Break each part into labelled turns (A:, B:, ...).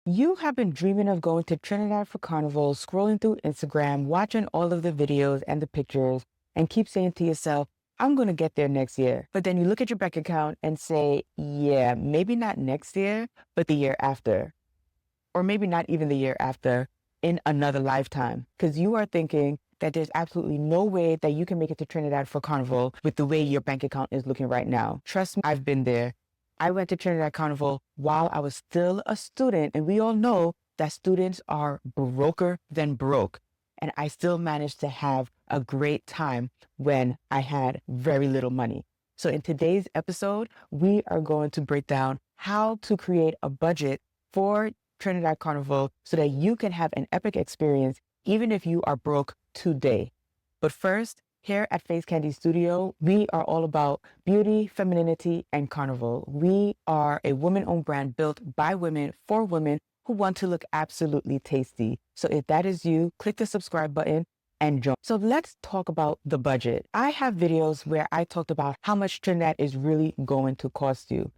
A: You have been dreaming of going to Trinidad for Carnival, scrolling through Instagram, watching all of the videos and the pictures, and keep saying to yourself, I'm going to get there next year. But then you look at your bank account and say, yeah, maybe not next year, but the year after. Or maybe not even the year after, in another lifetime. Because you are thinking that there's absolutely no way that you can make it to Trinidad for Carnival with the way your bank account is looking right now. Trust me, I've been there. I went to Trinidad Carnival while I was still a student, and we all know that students are broker than broke. And I still managed to have a great time when I had very little money. So in today's episode, we are going to break down how to create a budget for Trinidad Carnival so that you can have an epic experience even if you are broke today. But first, here at Face Candy Studio, we are all about beauty, femininity, and carnival. We are a woman-owned brand built by women for women who want to look absolutely tasty. So if that is you, click the subscribe button and join. So let's talk about the budget. I have videos where I talked about how much Trinidad is really going to cost you.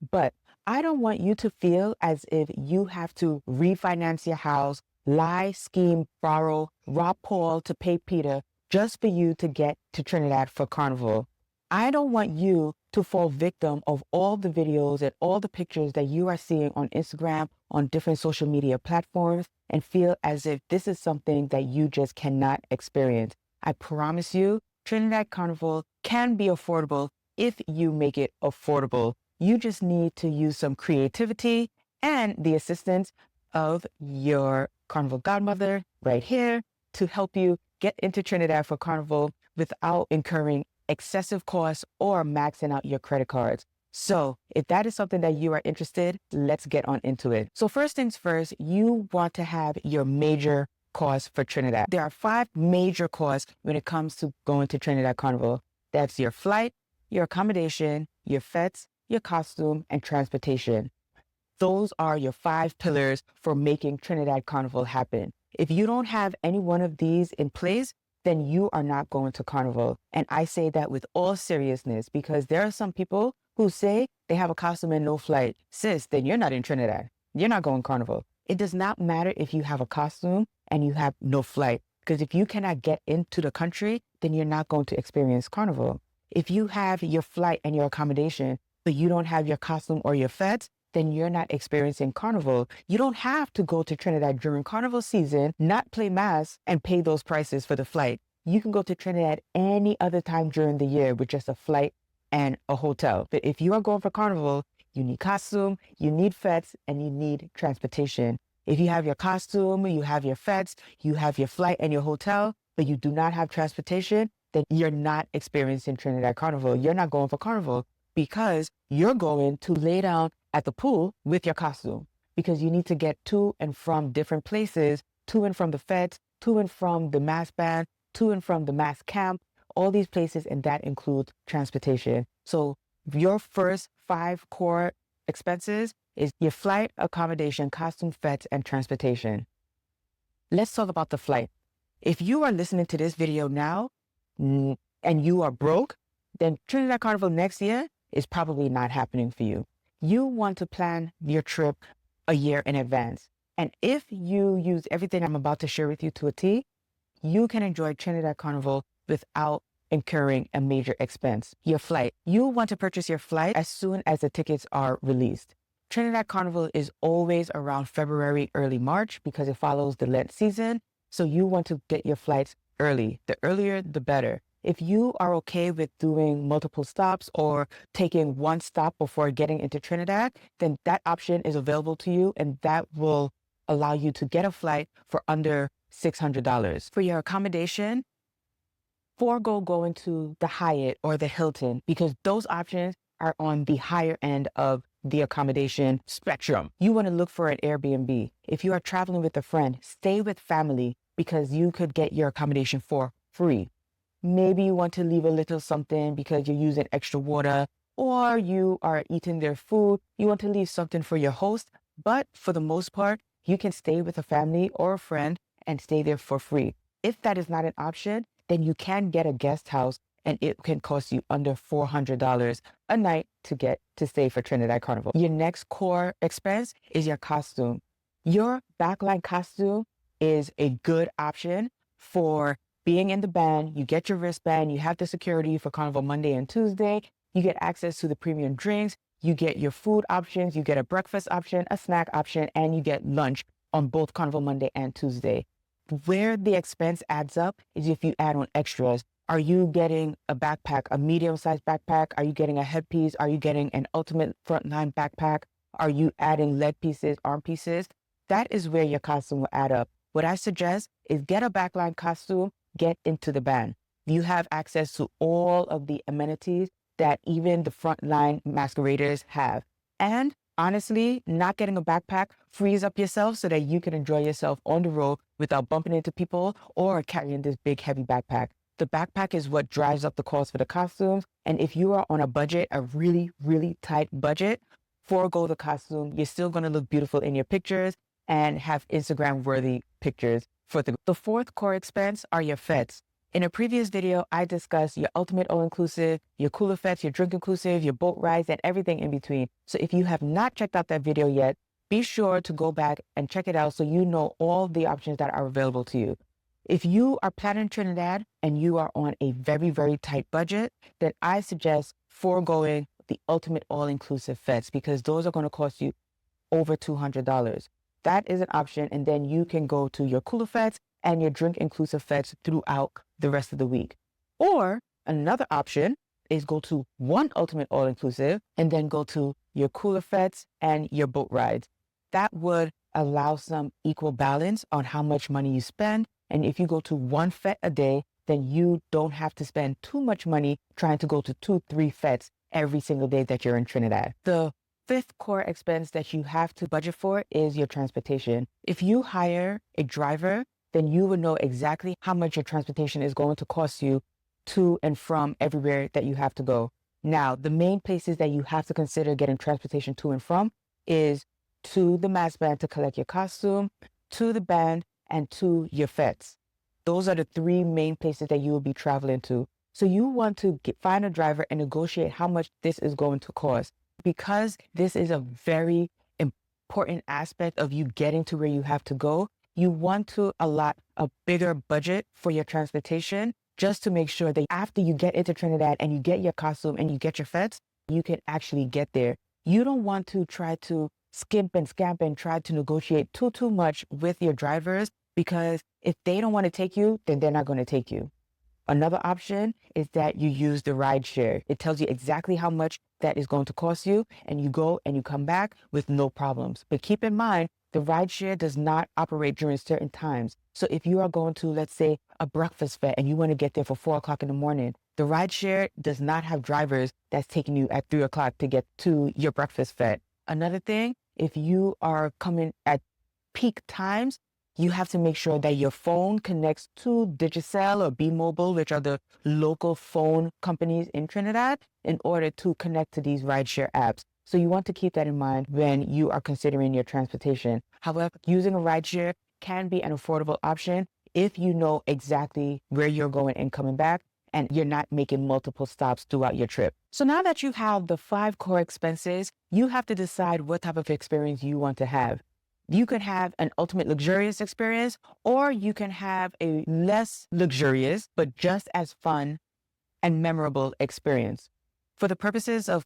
A: But I don't want you to feel as if you have to refinance your house, lie, scheme, borrow, rob Paul to pay Peter just for you to get to Trinidad for Carnival. I don't want you to fall victim of all the videos and all the pictures that you are seeing on Instagram, on different social media platforms, and feel as if this is something that you just cannot experience. I promise you, Trinidad Carnival can be affordable if you make it affordable. You just need to use some creativity and the assistance of your Carnival godmother right here to help you get into Trinidad for Carnival without incurring excessive costs or maxing out your credit cards. So if that is something that you are interested, let's get on into it. So first things first, you want to have your major costs for Trinidad. There are 5 major costs when it comes to going to Trinidad Carnival. That's your flight, your accommodation, your fetes, your costume, and transportation. Those are your 5 pillars for making Trinidad Carnival happen. If you don't have any one of these in place, then you are not going to Carnival. And I say that with all seriousness because there are some people who say they have a costume and no flight. Sis, then you're not in Trinidad. You're not going Carnival. It does not matter if you have a costume and you have no flight, because if you cannot get into the country, then you're not going to experience Carnival. If you have your flight and your accommodation, but you don't have your costume or your fetes, then you're not experiencing Carnival. You don't have to go to Trinidad during Carnival season, not play mass, and pay those prices for the flight. You can go to Trinidad any other time during the year with just a flight and a hotel. But if you are going for Carnival, you need costume, you need fetes, and you need transportation. If you have your costume, you have your fetes, you have your flight and your hotel, but you do not have transportation, then you're not experiencing Trinidad Carnival. You're not going for Carnival because you're going to lay down at the pool with your costume because you need to get to and from different places, to and from the fetes, to and from the mass band, to and from the mass camp, all these places, and that includes transportation. So your first 5 core expenses is your flight, accommodation, costume, fetes, and transportation. Let's talk about the flight. If you are listening to this video now and you are broke, then Trinidad Carnival next year is probably not happening for you. You want to plan your trip a year in advance. And if you use everything I'm about to share with you to a T, you can enjoy Trinidad Carnival without incurring a major expense. Your flight. You want to purchase your flight as soon as the tickets are released. Trinidad Carnival is always around February, early March because it follows the Lent season. So you want to get your flights early. The earlier, the better. If you are okay with doing multiple stops or taking one stop before getting into Trinidad, then that option is available to you and that will allow you to get a flight for under $600. For your accommodation, forego going to the Hyatt or the Hilton because those options are on the higher end of the accommodation spectrum. You want to look for an Airbnb. If you are traveling with a friend, stay with family because you could get your accommodation for free. Maybe you want to leave a little something because you're using extra water or you are eating their food. You want to leave something for your host. But for the most part, you can stay with a family or a friend and stay there for free. If that is not an option, then you can get a guest house and it can cost you under $400 a night to get to stay for Trinidad Carnival. Your next core expense is your costume. Your backline costume is a good option for being in the band. You get your wristband, you have the security for Carnival Monday and Tuesday, you get access to the premium drinks, you get your food options, you get a breakfast option, a snack option, and you get lunch on both Carnival Monday and Tuesday. Where the expense adds up is if you add on extras. Are you getting a backpack, a medium-sized backpack? Are you getting a headpiece? Are you getting an ultimate frontline backpack? Are you adding leg pieces, arm pieces? That is where your costume will add up. What I suggest is get a backline costume, get into the band. You have access to all of the amenities that even the frontline masqueraders have. And honestly, not getting a backpack frees up yourself so that you can enjoy yourself on the road without bumping into people or carrying this big, heavy backpack. The backpack is what drives up the cost for the costumes. And if you are on a budget, a really, really tight budget, forego the costume. You're still going to look beautiful in your pictures and have Instagram worthy pictures for the fourth core expense are your fetes. In a previous video, I discussed your ultimate all-inclusive, your cooler fetes, your drink inclusive, your boat rides, and everything in between. So if you have not checked out that video yet, be sure to go back and check it out so you know all the options that are available to you. If you are planning Trinidad and you are on a very, very tight budget, then I suggest foregoing the ultimate all-inclusive fetes because those are going to cost you over $200. That is an option. And then you can go to your cooler fetes and your drink inclusive fetes throughout the rest of the week. Or another option is go to one ultimate all-inclusive and then go to your cooler fetes and your boat rides. That would allow some equal balance on how much money you spend. And if you go to one fete a day, then you don't have to spend too much money trying to go to 2-3 fetes every single day that you're in Trinidad. The fifth core expense that you have to budget for is your transportation. If you hire a driver, then you will know exactly how much your transportation is going to cost you to and from everywhere that you have to go. Now, the main places that you have to consider getting transportation to and from is to the mass band to collect your costume, to the band, and to your fetes. Those are the three main places that you will be traveling to. So you want to find a driver and negotiate how much this is going to cost. Because this is a very important aspect of you getting to where you have to go, you want to allot a bigger budget for your transportation just to make sure that after you get into Trinidad and you get your costume and you get your fetes, you can actually get there. You don't want to try to skimp and scamp and try to negotiate too much with your drivers because if they don't want to take you, then they're not going to take you. Another option is that you use the ride share. It tells you exactly how much that is going to cost you, and you go and you come back with no problems. But keep in mind, the ride share does not operate during certain times. So if you are going to, let's say, a breakfast fete and you want to get there for 4 o'clock in the morning, the ride share does not have drivers that's taking you at 3 o'clock to get to your breakfast fete. Another thing, if you are coming at peak times, you have to make sure that your phone connects to Digicel or B-Mobile, which are the local phone companies in Trinidad, in order to connect to these rideshare apps. So you want to keep that in mind when you are considering your transportation. However, using a rideshare can be an affordable option if you know exactly where you're going and coming back, and you're not making multiple stops throughout your trip. So now that you have the 5 core expenses, you have to decide what type of experience you want to have. You can have an ultimate luxurious experience, or you can have a less luxurious, but just as fun and memorable experience. For the purposes of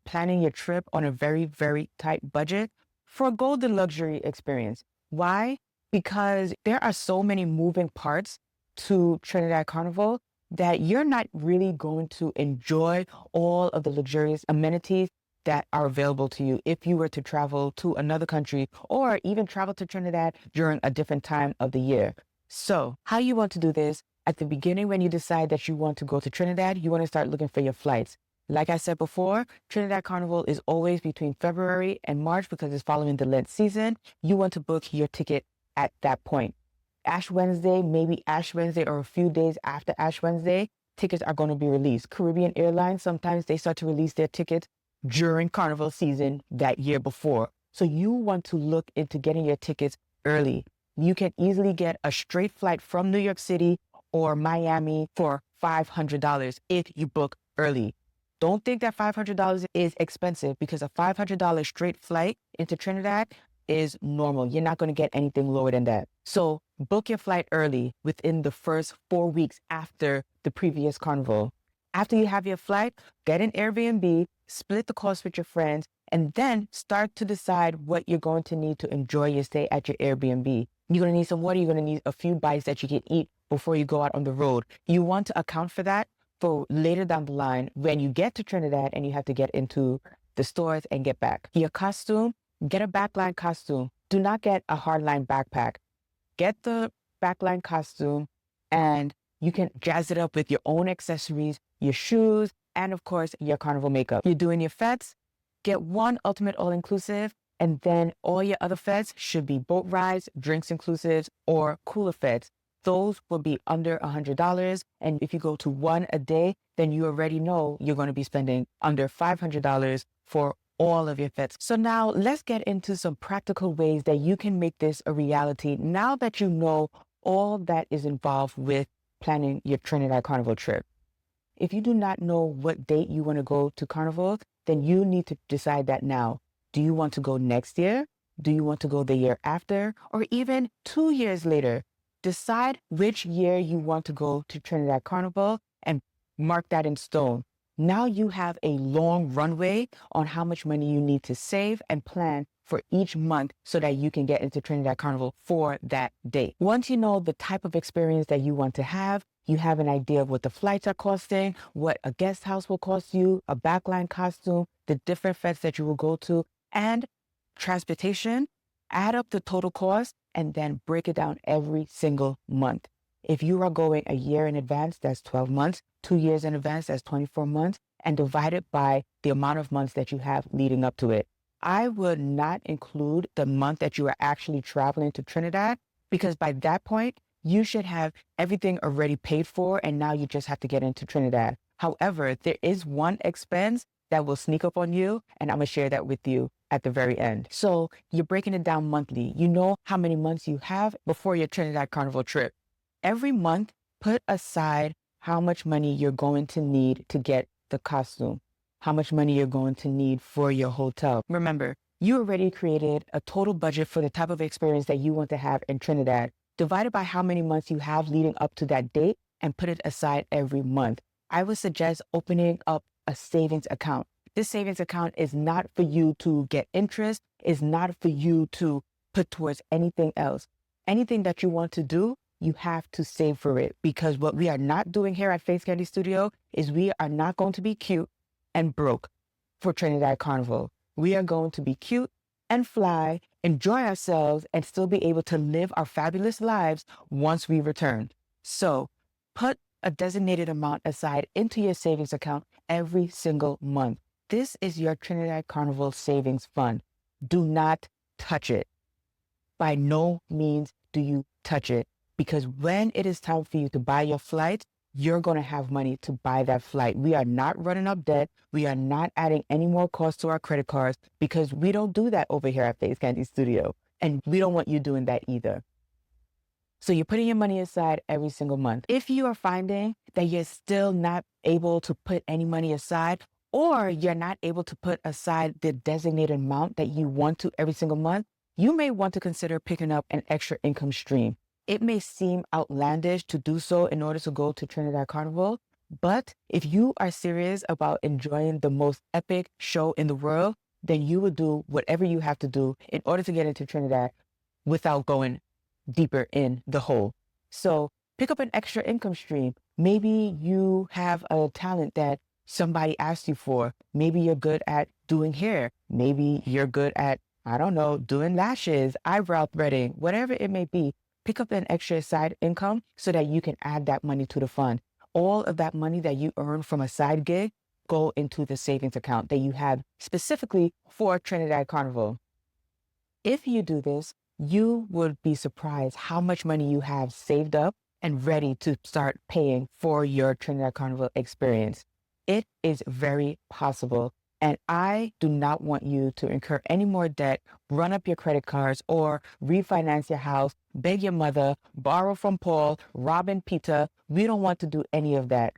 A: planning your trip on a very, very tight budget, forego the luxury experience. Why? Because there are so many moving parts to Trinidad Carnival that you're not really going to enjoy all of the luxurious amenities that are available to you if you were to travel to another country or even travel to Trinidad during a different time of the year. So how you want to do this, at the beginning when you decide that you want to go to Trinidad, you want to start looking for your flights. Like I said before, Trinidad Carnival is always between February and March because it's following the Lent season. You want to book your ticket at that point. Ash Wednesday, maybe Ash Wednesday or a few days after Ash Wednesday, tickets are going to be released. Caribbean Airlines, sometimes they start to release their tickets during Carnival season that year before. So you want to look into getting your tickets early. You can easily get a straight flight from New York City or Miami for $500 if you book early. Don't think that $500 is expensive because a $500 straight flight into Trinidad is normal. You're not going to get anything lower than that. So book your flight early within the first 4 weeks after the previous carnival. After you have your flight, get an Airbnb, split the cost with your friends, and then start to decide what you're going to need to enjoy your stay at your Airbnb. You're going to need some water. You're going to need a few bites that you can eat before you go out on the road. You want to account for that for later down the line when you get to Trinidad and you have to get into the stores and get back. Your costume, get a backline costume. Do not get a hardline backpack. Get the backline costume and you can jazz it up with your own accessories, your shoes, and of course, your carnival makeup. You're doing your fetes, get one ultimate all-inclusive, and then all your other fetes should be boat rides, drinks inclusives, or cooler fetes. Those will be under $100. And if you go to one a day, then you already know you're going to be spending under $500 for all of your fetes. So now let's get into some practical ways that you can make this a reality now that you know all that is involved with planning your Trinidad Carnival trip. If you do not know what date you want to go to Carnival, then you need to decide that now. Do you want to go next year? Do you want to go the year after? Or even 2 years later? Decide which year you want to go to Trinidad Carnival and mark that in stone. Now you have a long runway on how much money you need to save and plan for each month so that you can get into Trinidad Carnival for that date. Once you know the type of experience that you want to have, you have an idea of what the flights are costing, what a guest house will cost you, a backline costume, the different fetes that you will go to, and transportation. Add up the total cost and then break it down every single month. If you are going a year in advance, that's 12 months, 2 years in advance, that's 24 months, and divide it by the amount of months that you have leading up to it. I would not include the month that you are actually traveling to Trinidad because by that point, you should have everything already paid for and now you just have to get into Trinidad. However, there is one expense that will sneak up on you and I'm going to share that with you at the very end. So you're breaking it down monthly. You know how many months you have before your Trinidad Carnival trip. Every month, put aside how much money you're going to need to get the costume, how much money you're going to need for your hotel. Remember, you already created a total budget for the type of experience that you want to have in Trinidad. Divide it by how many months you have leading up to that date and put it aside every month. I would suggest opening up a savings account. This savings account is not for you to get interest, is not for you to put towards anything else. Anything that you want to do, you have to save for it because what we are not doing here at Face Candy Studio is we are not going to be cute and broke for Trinidad Carnival. We are going to be cute and fly, enjoy ourselves, and still be able to live our fabulous lives once we return. So put a designated amount aside into your savings account every single month. This is your Trinidad Carnival Savings Fund. Do not touch it. By no means do you touch it because when it is time for you to buy your flight, you're going to have money to buy that flight. We are not running up debt. We are not adding any more costs to our credit cards because we don't do that over here at Face Candy Studio. And we don't want you doing that either. So you're putting your money aside every single month. If you are finding that you're still not able to put any money aside, or you're not able to put aside the designated amount that you want to every single month, you may want to consider picking up an extra income stream. It may seem outlandish to do so in order to go to Trinidad Carnival, but if you are serious about enjoying the most epic show in the world, then you will do whatever you have to do in order to get into Trinidad without going deeper in the hole. So pick up an extra income stream. Maybe you have a talent that somebody asked you for. Maybe you're good at doing hair. Maybe you're good at, I don't know, doing lashes, eyebrow threading, whatever it may be. Pick up an extra side income so that you can add that money to the fund. All of that money that you earn from a side gig go into the savings account that you have specifically for Trinidad Carnival. If you do this, you would be surprised how much money you have saved up and ready to start paying for your Trinidad Carnival experience. It is very possible. And I do not want you to incur any more debt, run up your credit cards, or refinance your house, beg your mother, borrow from Paul, rob and Peter. We don't want to do any of that.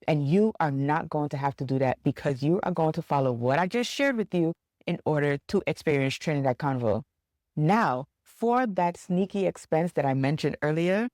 A: And you are not going to have to do that because you are going to follow what I just shared with you in order to experience Trinidad Carnival. Now, for that sneaky expense that I mentioned earlier,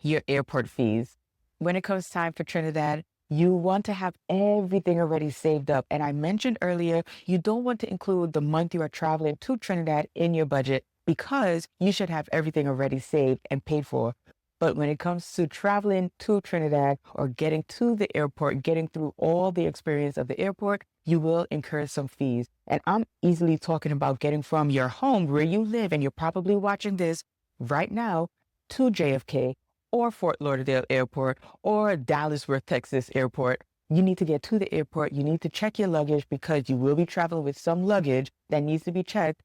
A: your airport fees. When it comes time for Trinidad, you want to have everything already saved up. And I mentioned earlier, you don't want to include the month you are traveling to Trinidad in your budget because you should have everything already saved and paid for. But when it comes to traveling to Trinidad or getting to the airport, getting through all the experience of the airport, you will incur some fees. And I'm easily talking about getting from your home where you live, and you're probably watching this right now, to JFK or Fort Lauderdale Airport or Dallas Worth, Texas Airport. You need to get to the airport. You need to check your luggage because you will be traveling with some luggage that needs to be checked,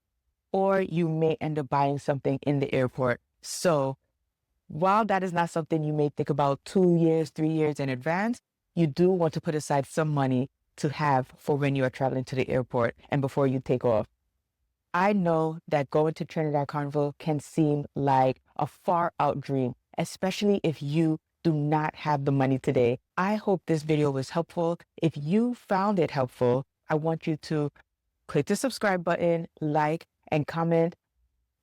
A: or you may end up buying something in the airport. So while that is not something you may think about 2 years, 3 years in advance, you do want to put aside some money to have for when you are traveling to the airport and before you take off. I know that going to Trinidad Carnival can seem like a far out dream, especially if you do not have the money today. I hope this video was helpful. If you found it helpful, I want you to click the subscribe button, like, and comment.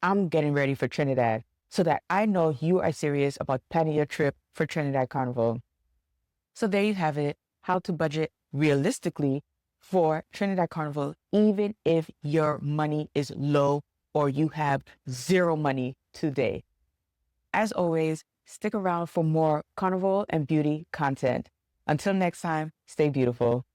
A: I'm getting ready for Trinidad so that I know you are serious about planning your trip for Trinidad Carnival. So there you have it, how to budget realistically for Trinidad Carnival, even if your money is low or you have zero money today. As always, stick around for more Carnival and beauty content. Until next time, stay beautiful.